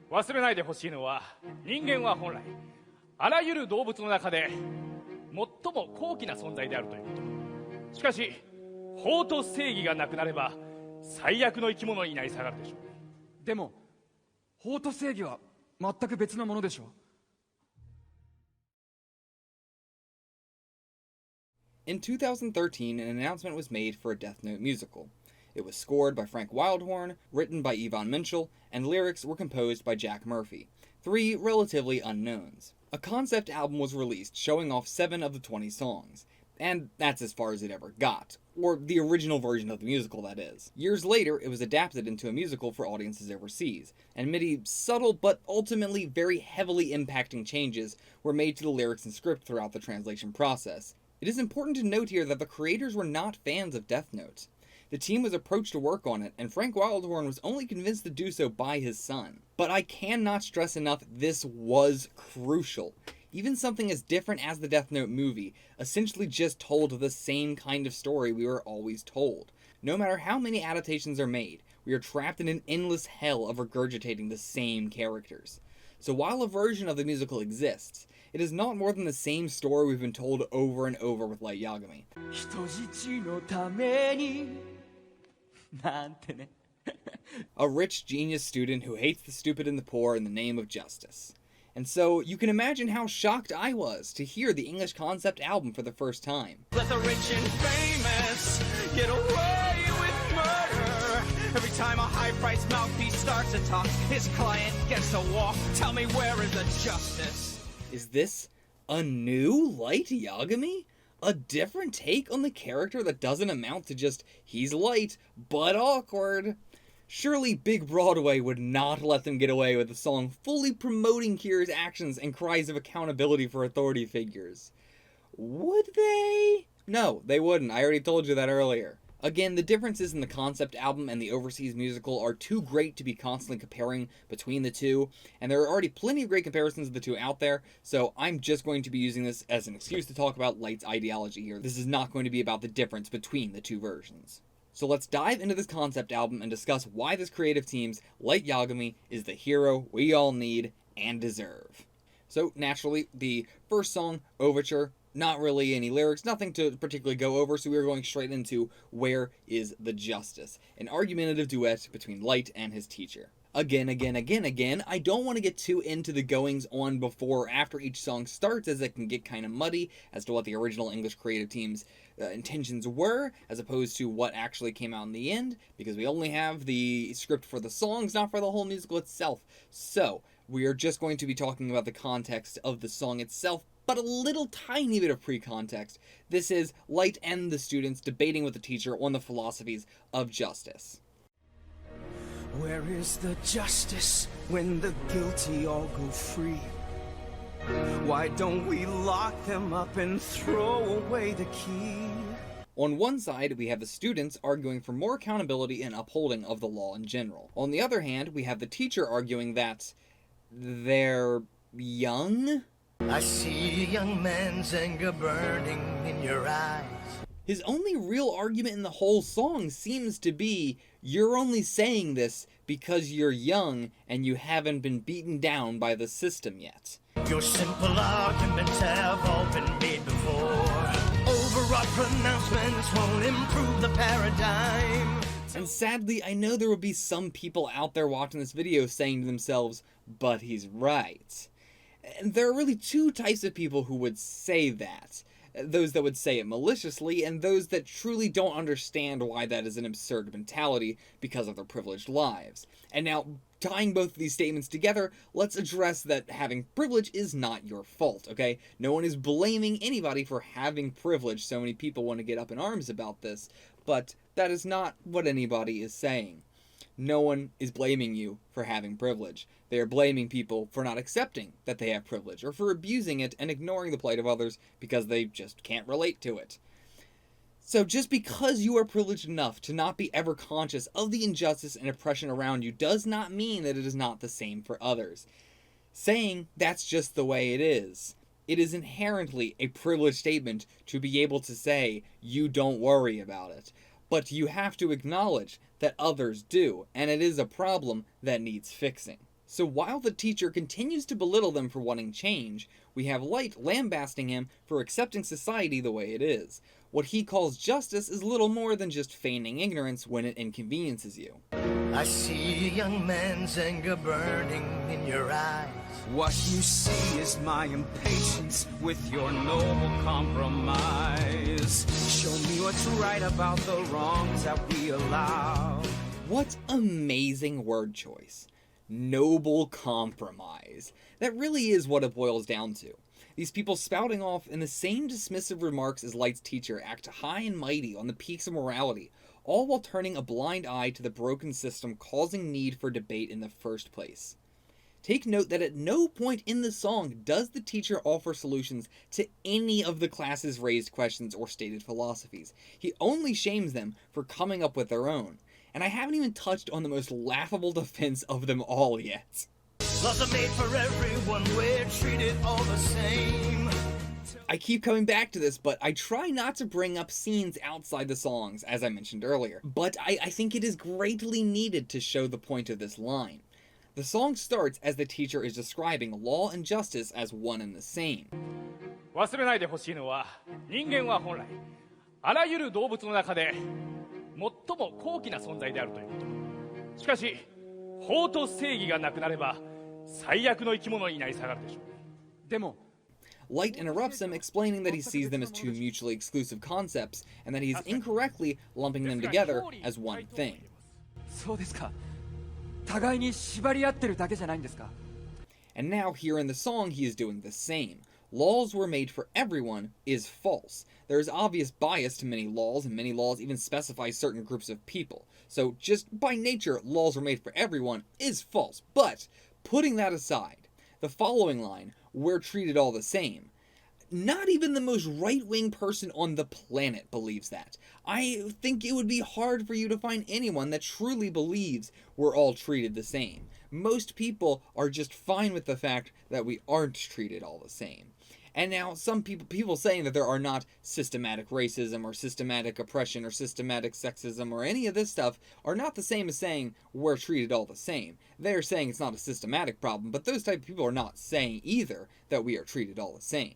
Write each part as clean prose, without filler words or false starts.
忘れないでほしいのは、人間は本来あらゆる動物の中で最も高貴な存在であるということ。しかし法と正義がなくなれば最悪の生き物になり下がるでしょう。でも法と正義は全く別のものでしょう。In 2013, an announcement was made for a Death Note musical. It was scored by Frank Wildhorn, written by Yvonne Minchell, and lyrics were composed by Jack Murphy, 3 relatively unknowns. A concept album was released showing off 7 of the 20 songs, and that's as far as it ever got, or the original version of the musical, that is. Years later, it was adapted into a musical for audiences overseas, and many subtle but ultimately very heavily impacting changes were made to the lyrics and script throughout the translation process. It is important to note here that the creators were not fans of Death Note. The team was approached to work on it, and Frank Wildhorn was only convinced to do so by his son. But I cannot stress enough, this was crucial. Even something as different as the Death Note movie essentially just told the same kind of story we were always told. No matter how many adaptations are made, we are trapped in an endless hell of regurgitating the same characters. So while a version of the musical exists, it is not more than the same story we've been told over and over with Light Yagami. A rich genius student who hates the stupid and the poor in the name of justice. And so you can imagine how shocked I was to hear the English concept album for the first time. Let the rich and famous get away with murder. Every time a high-priced mouthpiece starts to talk, his client gets a walk. Tell me, where is the justice? Is this a new Light Yagami? A different take on the character that doesn't amount to just, he's light, but awkward? Surely Big Broadway would not let them get away with a song fully promoting Kira's actions and cries of accountability for authority figures. Would they? No, they wouldn't. I already told you that earlier. Again, the differences in the concept album and the overseas musical are too great to be constantly comparing between the two, and there are already plenty of great comparisons of the two out there, so I'm just going to be using this as an excuse to talk about Light's ideology here. This is not going to be about the difference between the two versions. So let's dive into this concept album and discuss why this creative team's Light Yagami is the hero we all need and deserve. So naturally, the first song, Overture, not really any lyrics, nothing to particularly go over, so we're going straight into Where is the Justice? An argumentative duet between Light and his teacher. Again, I don't want to get too into the goings on before or after each song starts, as it can get kind of muddy as to what the original English creative team's intentions were, as opposed to what actually came out in the end, because we only have the script for the songs, not for the whole musical itself. So, we are just going to be talking about the context of the song itself, but a little tiny bit of pre-context. This is Light and the students debating with the teacher on the philosophies of justice. Where is the justice when the guilty all go free? Why don't we lock them up and throw away the key? On one side, we have the students arguing for more accountability and upholding of the law in general. On the other hand, we have the teacher arguing that they're young? I see a young man's anger burning in your eyes. His only real argument in the whole song seems to be, you're only saying this because you're young and you haven't been beaten down by the system yet. Your simple arguments have all been made before. Overwrought pronouncements won't improve the paradigm. And sadly, I know there will be some people out there watching this video saying to themselves, but he's right. And there are really two types of people who would say that. Those that would say it maliciously, and those that truly don't understand why that is an absurd mentality because of their privileged lives. And now, tying both of these statements together, let's address that having privilege is not your fault, okay? No one is blaming anybody for having privilege. So many people want to get up in arms about this, but that is not what anybody is saying. No one is blaming you for having privilege. They are blaming people for not accepting that they have privilege, or for abusing it and ignoring the plight of others because they just can't relate to it. So just because you are privileged enough to not be ever conscious of the injustice and oppression around you does not mean that it is not the same for others. Saying that's just the way it is. It is inherently a privileged statement to be able to say, you don't worry about it. But you have to acknowledge that others do, and it is a problem that needs fixing. So while the teacher continues to belittle them for wanting change, we have Light lambasting him for accepting society the way it is. What he calls justice is little more than just feigning ignorance when it inconveniences you. I see a young man's anger burning in your eyes. What you see is my impatience with your noble compromise. Show me what's right about the wrongs that we allow. What amazing word choice. Noble compromise. That really is what it boils down to. These people spouting off in the same dismissive remarks as Light's teacher act high and mighty on the peaks of morality, all while turning a blind eye to the broken system causing need for debate in the first place. Take note that at no point in the song does the teacher offer solutions to any of the class's raised questions or stated philosophies. He only shames them for coming up with their own. And I haven't even touched on the most laughable defense of them all yet. Laws are made for everyone, we're treated all the same. I keep coming back to this, but I try not to bring up scenes outside the songs, as I mentioned earlier. But I think it is greatly needed to show the point of this line. The song starts as the teacher is describing law and justice as one and the same. 忘れないでほしいのは、人間は本来あらゆる動物の中で最も高貴な存在であるということ。しかし、法と正義がなくなれば最悪の生き物になり下がるでしょう。でも Light interrupts him, explaining that he sees them as two mutually exclusive concepts, and that he is incorrectly lumping them together as one thing. そうですか。互いに縛り合ってるだけじゃないんですか。 And now, here in the song, he is doing the same. Laws were made for everyone is false. There is obvious bias to many laws, and many laws even specify certain groups of people. So, just by nature, laws were made for everyone is false. But, putting that aside, the following line, we're treated all the same. Not even the most right-wing person on the planet believes that. I think it would be hard for you to find anyone that truly believes we're all treated the same. Most people are just fine with the fact that we aren't treated all the same. And now some people saying that there are not systematic racism or systematic oppression or systematic sexism or any of this stuff are not the same as saying we're treated all the same. They're saying it's not a systematic problem, but those type of people are not saying either that we are treated all the same.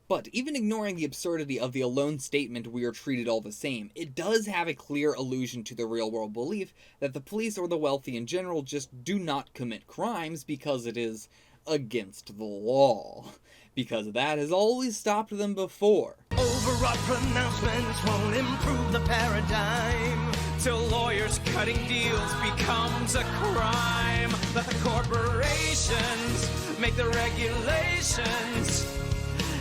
But even ignoring the absurdity of the alone statement we are treated all the same, it does have a clear allusion to the real-world belief that the police or the wealthy in general just do not commit crimes because it is against the law. Because that has always stopped them before. Overwrought pronouncements won't improve the paradigm. Till lawyers cutting deals becomes a crime. Let the corporations make the regulations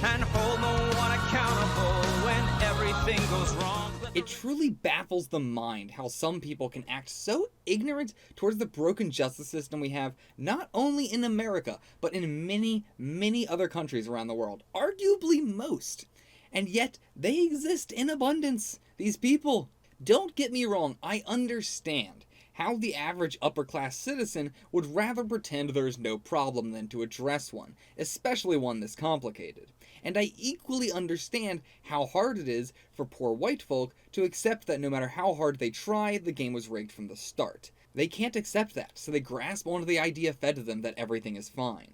and hold no one accountable when everything goes wrong. It truly baffles the mind how some people can act so ignorant towards the broken justice system we have, not only in America, but in many, many other countries around the world, arguably most. And yet, they exist in abundance. These people. Don't get me wrong, I understand how the average upper-class citizen would rather pretend there's no problem than to address one, especially one this complicated. And I equally understand how hard it is for poor white folk to accept that no matter how hard they try, the game was rigged from the start. They can't accept that, so they grasp onto the idea fed to them that everything is fine.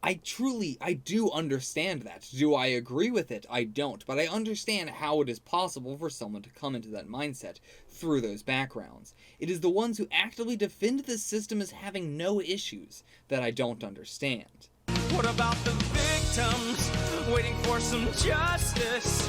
I do understand that. Do I agree with it? I don't, but I understand how it is possible for someone to come into that mindset through those backgrounds. It is the ones who actively defend this system as having no issues that I don't understand. What about the victims waiting for some justice?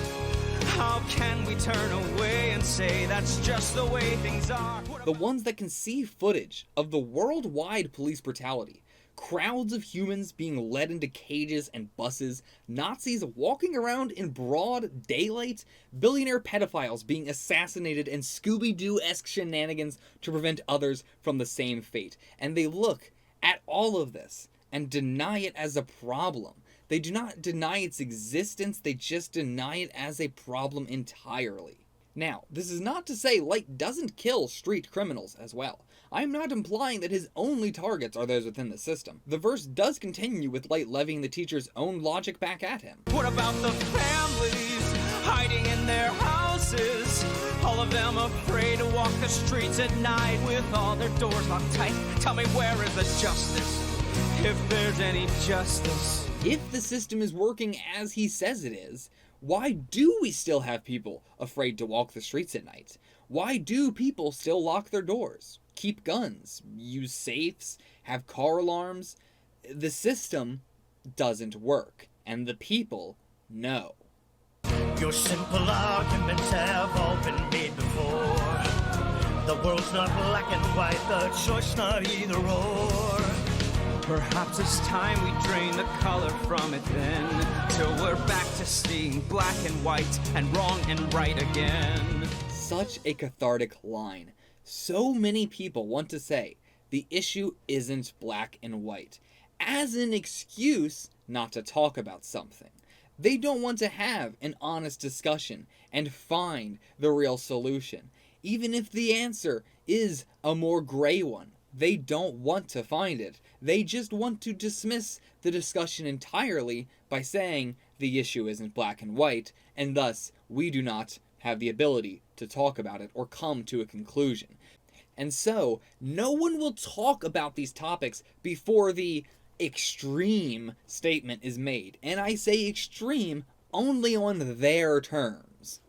How can we turn away and say that's just the way things are? The ones that can see footage of the worldwide police brutality, crowds of humans being led into cages and buses, Nazis walking around in broad daylight, billionaire pedophiles being assassinated, and Scooby-Doo-esque shenanigans to prevent others from the same fate. And they look at all of this and deny it as a problem. They do not deny its existence, they just deny it as a problem entirely. Now, this is not to say Light doesn't kill street criminals as well. I'm not implying that his only targets are those within the system. The verse does continue with Light levying the teacher's own logic back at him. What about the families hiding in their houses. All of them afraid to walk the streets at night with all their doors locked tight. Tell me, where is the justice, if there's any justice? If the system is working as he says it is, why do we still have people afraid to walk the streets at night? Why do people still lock their doors, keep guns, use safes, have car alarms? The system doesn't work, and the people know. Your simple arguments have all been made before. The world's not black and white, the choice not either or. Perhaps it's time we drain the color from it then, till we're back to seeing black and white and wrong and right again. Such a cathartic line. So many people want to say the issue isn't black and white, as an excuse not to talk about something. They don't want to have an honest discussion and find the real solution. Even if the answer is a more gray one, they don't want to find it. They just want to dismiss the discussion entirely by saying the issue isn't black and white, and thus we do not have the ability to talk about it or come to a conclusion. And so, no one will talk about these topics before the extreme statement is made. And I say extreme only on their terms.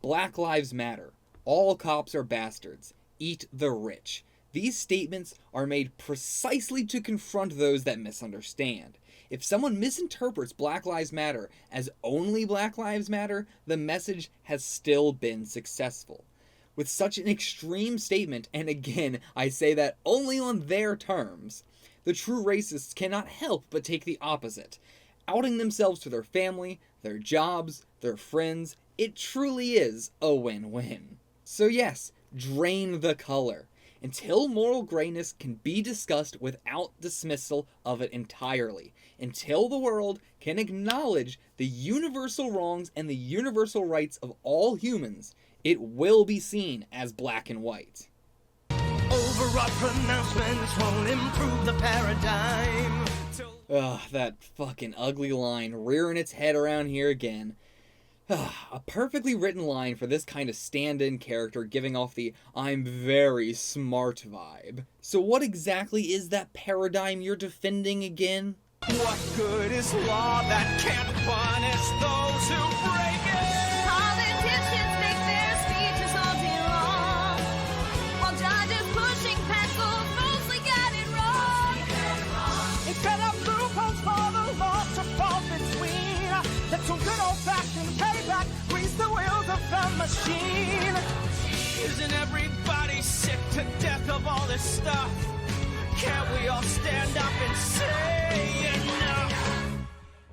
Black Lives Matter. All cops are bastards. Eat the rich. These statements are made precisely to confront those that misunderstand. If someone misinterprets Black Lives Matter as only Black Lives Matter, the message has still been successful. With such an extreme statement, and again, I say that only on their terms, the true racists cannot help but take the opposite. Outing themselves to their family, their jobs, their friends, it truly is a win-win. So yes, drain the color. Until moral grayness can be discussed without dismissal of it entirely. Until the world can acknowledge the universal wrongs and the universal rights of all humans, it will be seen as black and white. Overwrought pronouncements won't improve the paradigm. Ugh, that fucking ugly line rearing its head around here again. A perfectly written line for this kind of stand-in character giving off the I'm very smart vibe. So what exactly is that paradigm you're defending again? What good is law that can't punish those who break it? Politicians make their speeches all day long, while judges pushing pencils mostly got it wrong. Instead of loopholes for the law to fall between, that's some good old-fashioned payback, grease the wheels of the machine. Isn't everybody sick to death of all this stuff? Can't we all stand up and say enough?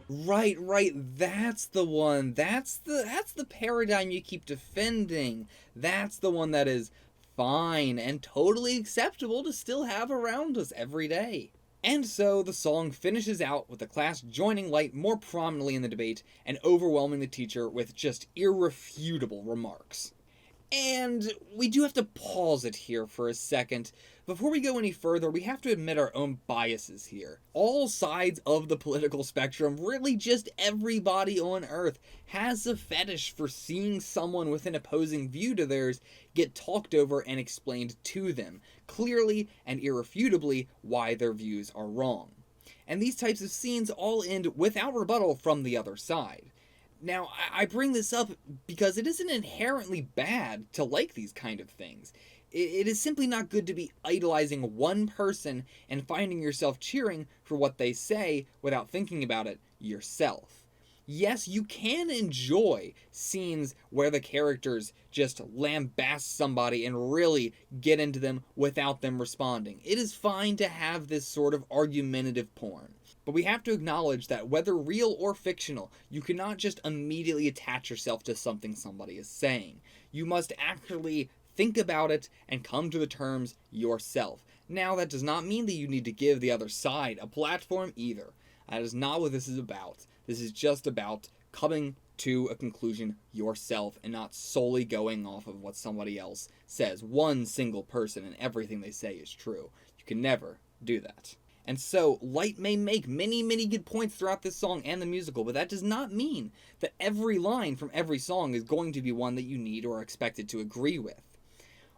Right, that's the one. That's the paradigm you keep defending. That's the one that is fine and totally acceptable to still have around us every day. And so the song finishes out with the class joining Light more prominently in the debate and overwhelming the teacher with just irrefutable remarks. And we do have to pause it here for a second. Before we go any further, we have to admit our own biases here. All sides of the political spectrum, really just everybody on Earth, has a fetish for seeing someone with an opposing view to theirs get talked over and explained to them, clearly and irrefutably why their views are wrong. And these types of scenes all end without rebuttal from the other side. Now, I bring this up because it isn't inherently bad to like these kind of things. It is simply not good to be idolizing one person and finding yourself cheering for what they say without thinking about it yourself. Yes, you can enjoy scenes where the characters just lambast somebody and really get into them without them responding. It is fine to have this sort of argumentative porn. But we have to acknowledge that whether real or fictional, you cannot just immediately attach yourself to something somebody is saying. You must actually think about it and come to the terms yourself. Now, that does not mean that you need to give the other side a platform either. That is not what this is about. This is just about coming to a conclusion yourself and not solely going off of what somebody else says. One single person and everything they say is true. You can never do that. And so, Light may make many, many good points throughout this song and the musical, but that does not mean that every line from every song is going to be one that you need or are expected to agree with.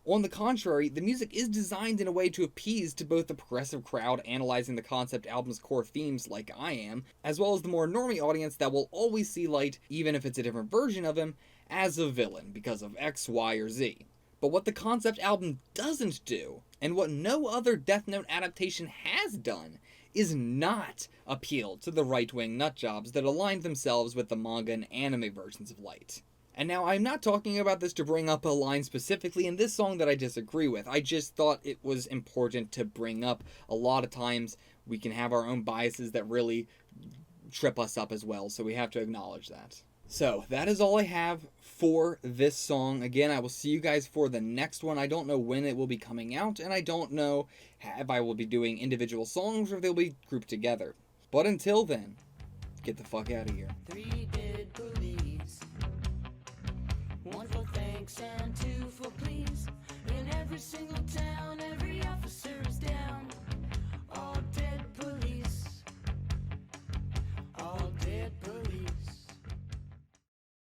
On the contrary, the music is designed in a way to appease to both the progressive crowd analyzing the concept album's core themes like I am, as well as the more normie audience that will always see Light, even if it's a different version of him, as a villain because of X, Y, or Z. But what the concept album doesn't do, and what no other Death Note adaptation has done, is not appeal to the right-wing nutjobs that align themselves with the manga and anime versions of Light. And now, I'm not talking about this to bring up a line specifically in this song that I disagree with. I just thought it was important to bring up. A lot of times, we can have our own biases that really trip us up as well, so we have to acknowledge that. So, that is all I have for this song. Again, I will see you guys for the next one. I don't know when it will be coming out, and I don't know if I will be doing individual songs or if they'll be grouped together. But until then, get the fuck out of here. 3 did police, 1 for thanks and 2 for please. In every single town, every officer is